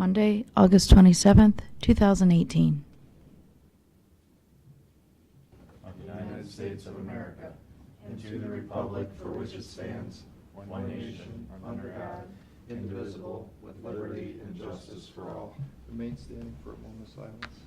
Monday, August 27th, 2018. Of the United States of America, and to the republic for which it stands, one nation, under God, indivisible, with liberty and justice for all. Remain standing for a moment of silence.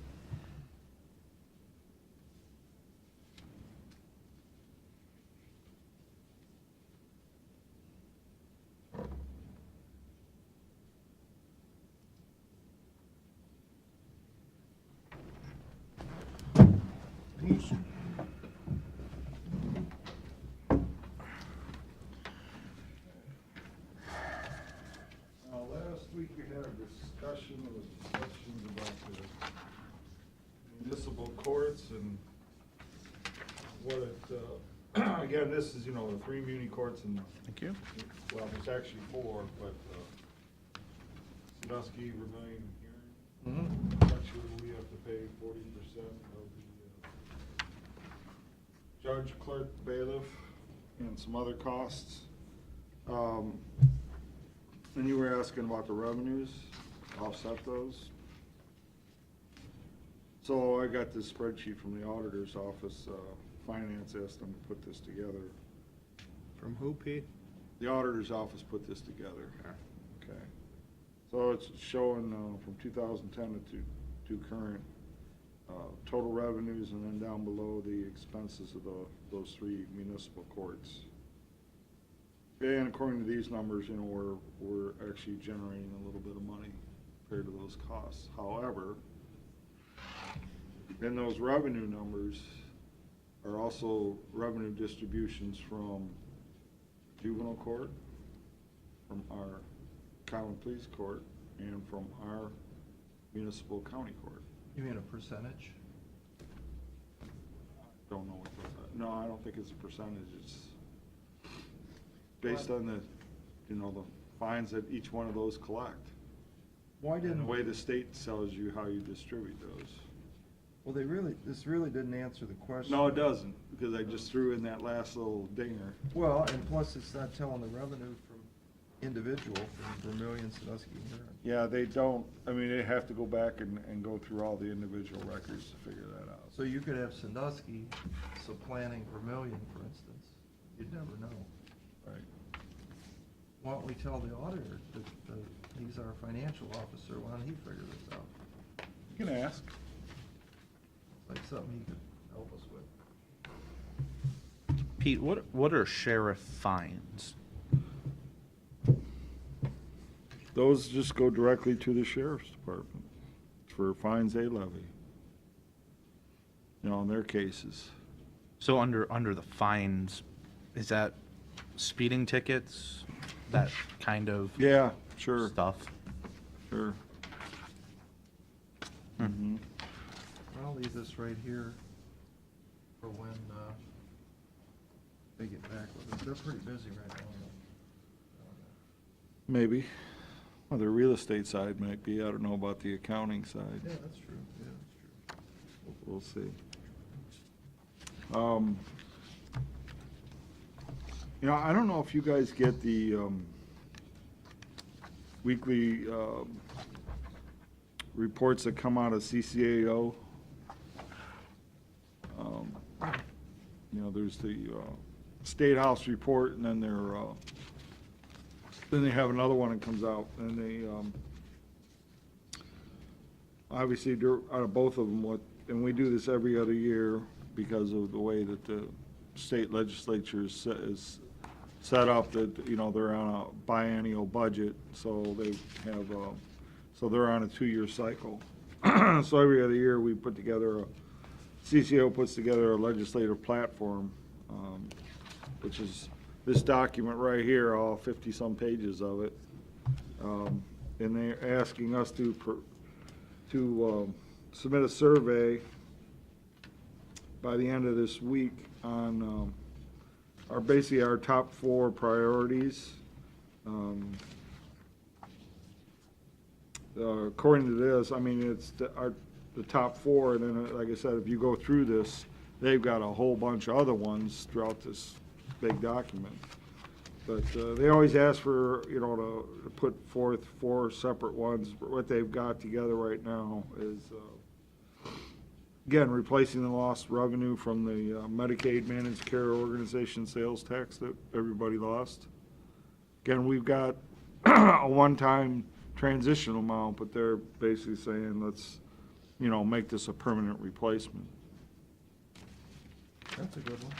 Peace. Last week we had a discussion with sections about the municipal courts and what it, again, this is, the 3 muni courts and, Thank you. well, there's actually 4, but Sandusky, Vermillion, and Erie. Actually, we have to pay 40% of the judge, clerk, bailiff, and some other costs. And you were asking about the revenues, offset those. So I got this spreadsheet from the auditor's office. Finance asked them to put this together. From who, Pete? The auditor's office put this together. Okay. So it's showing from 2010 to current total revenues, and then down below the expenses of those 3 municipal courts. And according to these numbers, we're actually generating a little bit of money compared to those costs. However, in those revenue numbers are also revenue distributions from juvenile court, from our common police court, and from our municipal county court. You mean a percentage? Don't know what those are. No, I don't think it's a percentage. It's based on the fines that each one of those collect. Why And didn't? the way the state tells you how you distribute those. Well, this really didn't answer the question. No, it doesn't, because I just threw in that last little dinger. Well, and plus it's not telling the revenue from individual, from Vermillion, Sandusky, and Huron. Yeah, they don't, they have to go back and go through all the individual records to figure that out. So you could have Sandusky supplanting Vermillion, for instance. You'd never know. Right. Why don't we tell the auditor that he's our financial officer, why don't he figure this out? You can ask. Like something he could help us with. Pete, what are sheriff fines? Those just go directly to the sheriff's department for fines they levy. In their cases. So under the fines, is that speeding tickets, that kind of Yeah, sure, stuff? sure. Mm-hmm. I'll leave this right here for when they get back with us. They're pretty busy right now. Maybe. Well, the real estate side might be. I don't know about the accounting side. Yeah, that's true. Yeah, that's true. We'll see. I don't know if you guys get the weekly reports that come out of CCAO. There's the State House report, and then then they have another one that comes out, and they obviously out of both of them, and we do this every other year because of the way that the state legislature is set up, that they're on a biennial budget, so they have so they're on a 2-year cycle. So every other year we put together CCO puts together a legislative platform, which is this document right here, all 50-some pages of it, and they're asking us to submit a survey by the end of this week on basically our top 4 priorities. According to this, it's the top 4, and then, like I said, if you go through this, they've got a whole bunch of other ones throughout this big document. But they always ask for, to put forth 4 separate ones. But what they've got together right now is, again, replacing the lost revenue from the Medicaid managed care organization sales tax that everybody lost. Again, we've got a one-time transitional amount, but they're basically saying, let's, make this a permanent replacement. That's a good one.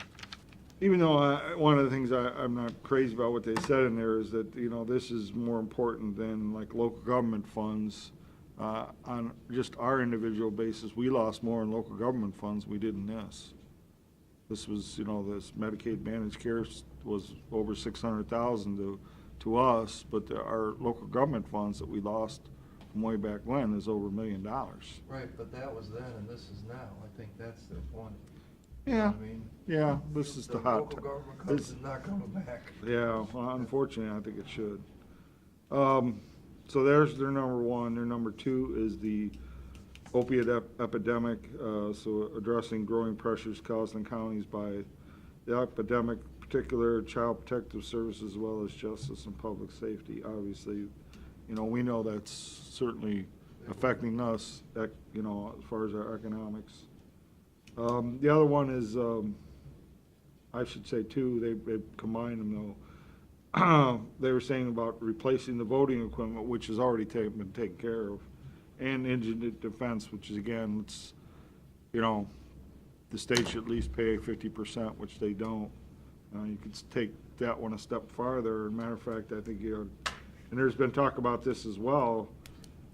Even though one of the things I'm not crazy about what they said in there is that, this is more important than like local government funds. On just our individual basis, we lost more in local government funds than we did in this. This was, this Medicaid managed care was over 600,000 to us, but our local government funds that we lost from way back when is over $1 million. Right, but that was then and this is now. I think that's their point. You know Yeah, what I mean? yeah, this is the hot. local government cuts is not coming back. Yeah, well, unfortunately, I think it should. So there's their number one. Their number two is the opiate epidemic, so addressing growing pressures caused in counties by the epidemic, particular child protective services, as well as justice and public safety. Obviously, we know that's certainly affecting us, as far as our economics. The other one is, I should say two, they combined them though. They were saying about replacing the voting equipment, which has already been taken care of, and indigent defense, which is, again, it's, the state should at least pay 50%, which they don't. You could take that one a step farther. As a matter of fact, I think, and there's been talk about this as well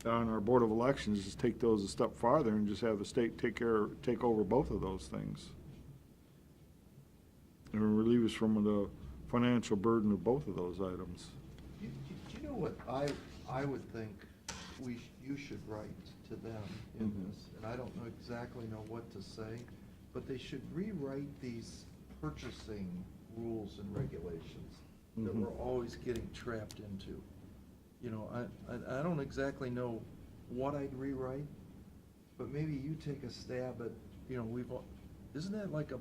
on our Board of Elections, is take those a step farther and just have the state take over both of those things. And relieve us from the financial burden of both of those items. Do you know what I would think you should write to them in Mhm. this? And I don't exactly know what to say, but they should rewrite these purchasing rules and regulations that Mhm. we're always getting trapped into. I don't exactly know what I'd rewrite, but maybe you take a stab at, isn't that like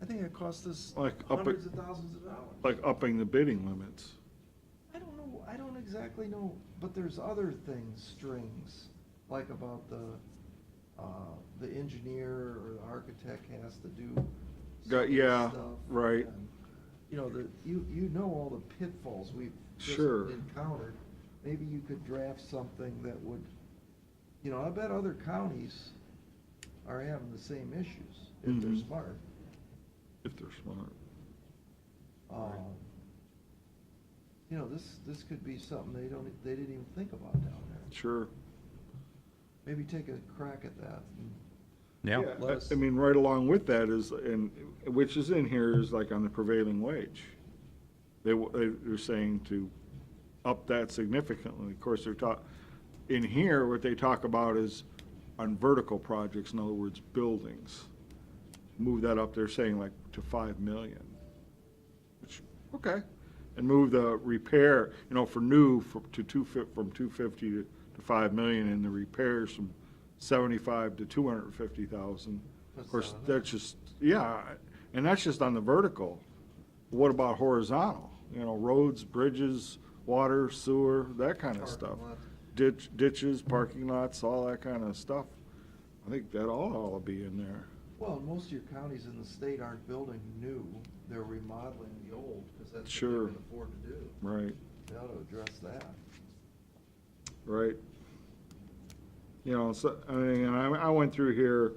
I think it cost us Like hundreds of thousands of dollars. Like upping the bidding limits. I don't know, I don't exactly know, but there's other things, strings, like about the engineer or the architect has to do some of this Yeah, stuff. right. And, you know all the pitfalls we've just Sure. encountered. Maybe you could draft something that would, I bet other counties are having the same issues if they're Mhm. smart. If they're smart. This could be something they didn't even think about down there. Sure. Maybe take a crack at that. Yeah. Let us- I mean, right along with that is, and which is in here, is like on the prevailing wage. They're saying to up that significantly. Of course, in here, what they talk about is on vertical projects, in other words, buildings. Move that up, they're saying like to 5 million. Which, okay. And move the repair, for new from 250 to 5 million, and the repairs from 75 to 250,000. Of course, that's just, and that's just on the vertical. What about horizontal? Roads, bridges, water, sewer, that kind of Parking stuff. lot. Ditches, parking lots, all that kind of stuff. I think that all ought to be in there. Well, most of your counties in the state aren't building new, they're remodeling the old, because that's what Sure. they can afford to do. Right, They ought to address that. right. So, and I went through here,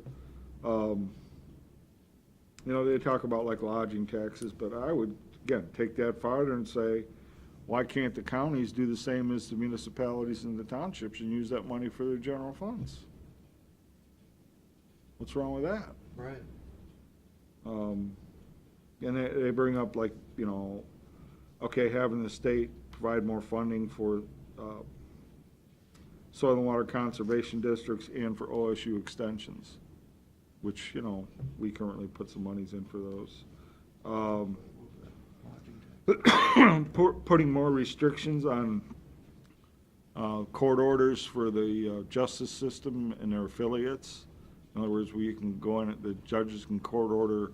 they talk about like lodging taxes, but I would, again, take that farther and say, why can't the counties do the same as the municipalities and the townships and use that money for their general funds? What's wrong with that? Right. And they bring up like, okay, having the state provide more funding for soil and water conservation districts and for OSU extensions, which, we currently put some monies in for those. Putting more restrictions on court orders for the justice system and their affiliates. In other words, we can go in, the judges can court order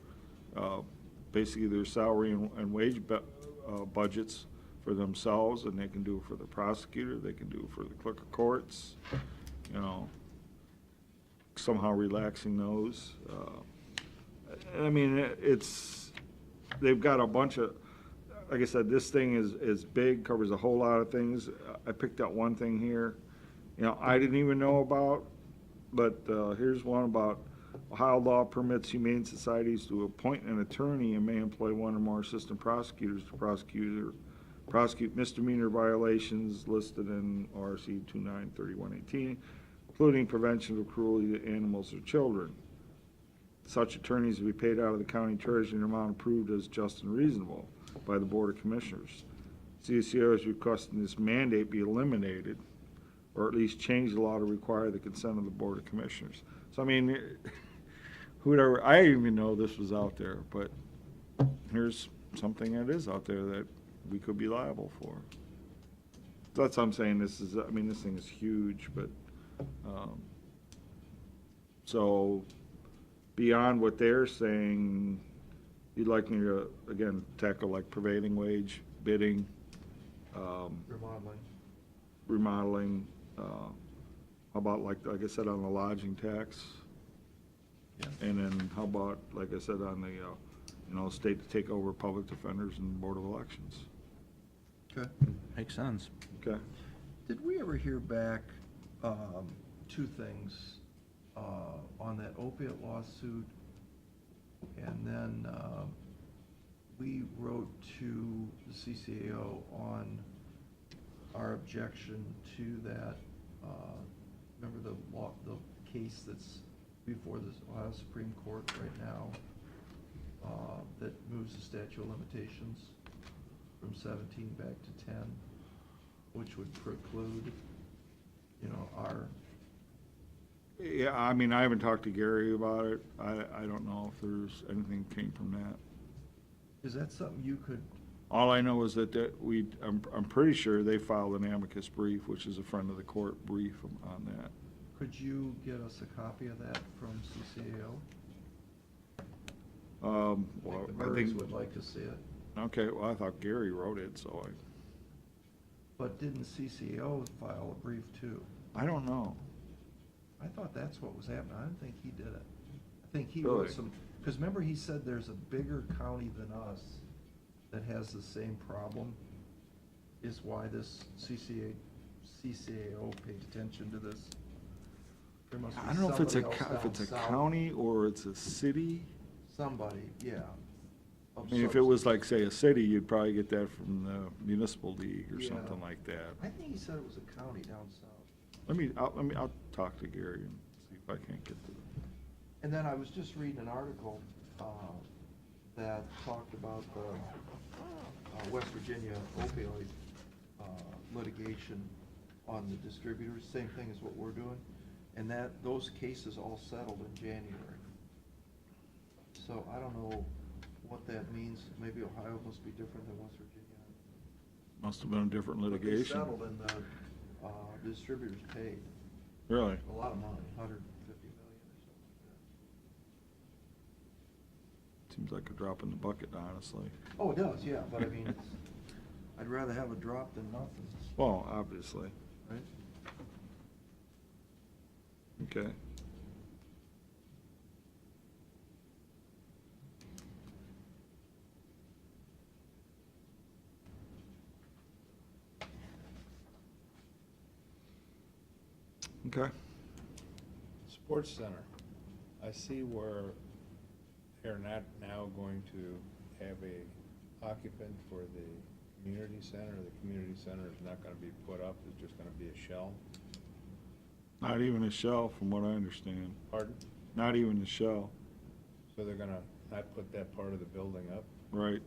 basically their salary and wage budgets for themselves, and they can do it for the prosecutor, they can do it for the clerk of courts, you know, somehow relaxing those. I mean, they've got a bunch of, like I said, this thing is big, covers a whole lot of things. I picked out one thing here, you know, I didn't even know about, but here's one about Ohio law permits humane societies to appoint an attorney and may employ one or more assistant prosecutors to prosecute misdemeanor violations listed in ORC 293118, including prevention of cruelty to animals or children. Such attorneys will be paid out of the county treasury in an amount approved as just and reasonable by the Board of Commissioners. CCO is requesting this mandate be eliminated, or at least change the law to require the consent of the Board of Commissioners. So, I mean, whoever, I didn't even know this was out there, but here's something that is out there that we could be liable for. That's what I'm saying. This is, I mean, this thing is huge, but, so beyond what they're saying, you'd like me to, again, tackle like prevailing wage, bidding, remodeling, how about like I said, on the lodging tax? Yeah. And then how about, like I said, on the, you know, state to take over public defenders and Board of Elections? Okay. Makes sense. Okay. Did we ever hear back, two things, on that opiate lawsuit? And then, we wrote to the CCAO on our objection to that, remember the case that's before the Ohio Supreme Court right now, that moves the statute of limitations from 17 back to 10, which would preclude, you know, our. Yeah, I mean, I haven't talked to Gary about it. I don't know if there's anything came from that. Is that something you could? All I know is that I'm pretty sure they filed an amicus brief, which is a friend of the court brief on that. Could you get us a copy of that from CCAO? Well, The I Murrays think, would like to see it. okay, well, I thought Gary wrote it, so But didn't CCAO file a brief too? I don't know. I thought that's what was happening. I didn't think he did it. I think he Really? wrote some, because remember he said there's a bigger county than us that has the same problem, is why this CCAO paid attention to this. There must be I don't know if it's somebody else if it's a down south. county or it's a city. Somebody, yeah. I mean, if it was like, say, a city, you'd probably get that from the municipal league or Yeah. something like that. I think he said it was a county down south. I'll talk to Gary and see if I can't get to it. And then I was just reading an article that talked about the West Virginia opioid litigation on the distributors, same thing as what we're doing, and that those cases all settled in January. So I don't know what that means. Maybe Ohio must be different than West Virginia. Must have been a different But they litigation. settled and the distributors paid Really? a lot of money, 150 million or something like Seems like a drop in the bucket, honestly. that. Oh, it does, yeah, but I mean, it's, I'd rather have a drop than nothing, Well, obviously. right? Okay. Okay. Sports Center, I see where they're not now going to have a occupant for the community center. The community center is not gonna be put up, it's just gonna be a shell. Not even a shell, from what I understand. Pardon? Not even a shell, So they're gonna not put that part of the building up, right?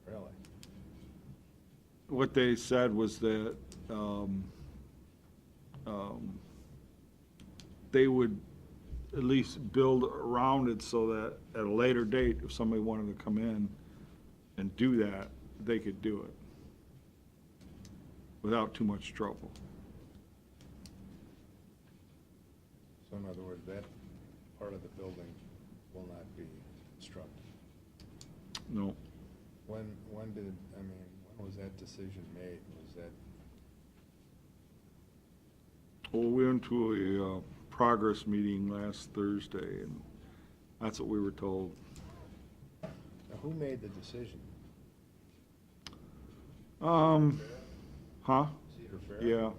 really? What they said was that, they would at least build around it so that at a later date, if somebody wanted to come in and do that, they could do it without too much trouble. So in other words, that part of the building will not be constructed. No. When did, I mean, when was that decision made? Was that, Well, we went to a progress meeting last Thursday, and that's what we were told. now who made the decision? Huh? Cedar Fair? Yeah.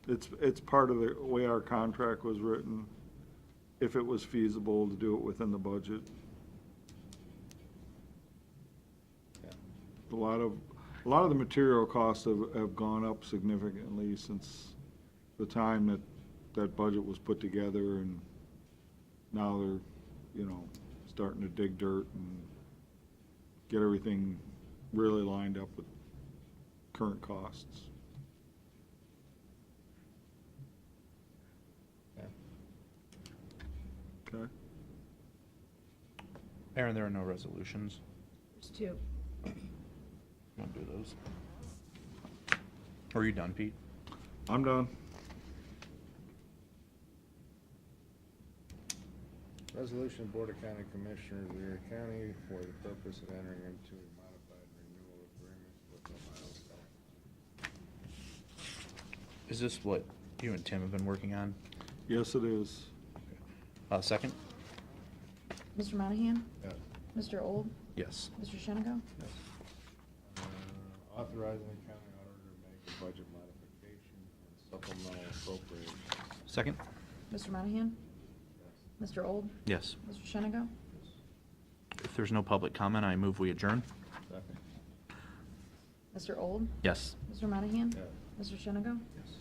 It's part of the way our contract was written, if it was feasible to do it within the budget. Yeah. A lot of the material costs have gone up significantly since the time that budget was put together, and now they're, starting to dig dirt and get everything really lined up with current costs. Yeah. Okay? Aaron, there are no resolutions. There's two. Want to do those? Are you done, Pete? I'm done. Resolution of Board of County Commissioners of Erie County for the purpose of entering into a modified renewal agreement with the Milestone. Is this what you and Tim have been working on? Yes, it is. Second? Mr. Monahan? Yes. Mr. Old? Yes. Mr. Shenigo? Authorizing the county auditor to make a budget modification and supplemental appropriation. Second? Mr. Monahan? Mr. Old? Yes. Mr. Shenigo? If there's no public comment, I move we adjourn. Second. Mr. Old? Yes. Mr. Monahan? Yes. Mr. Shenigo? Yes.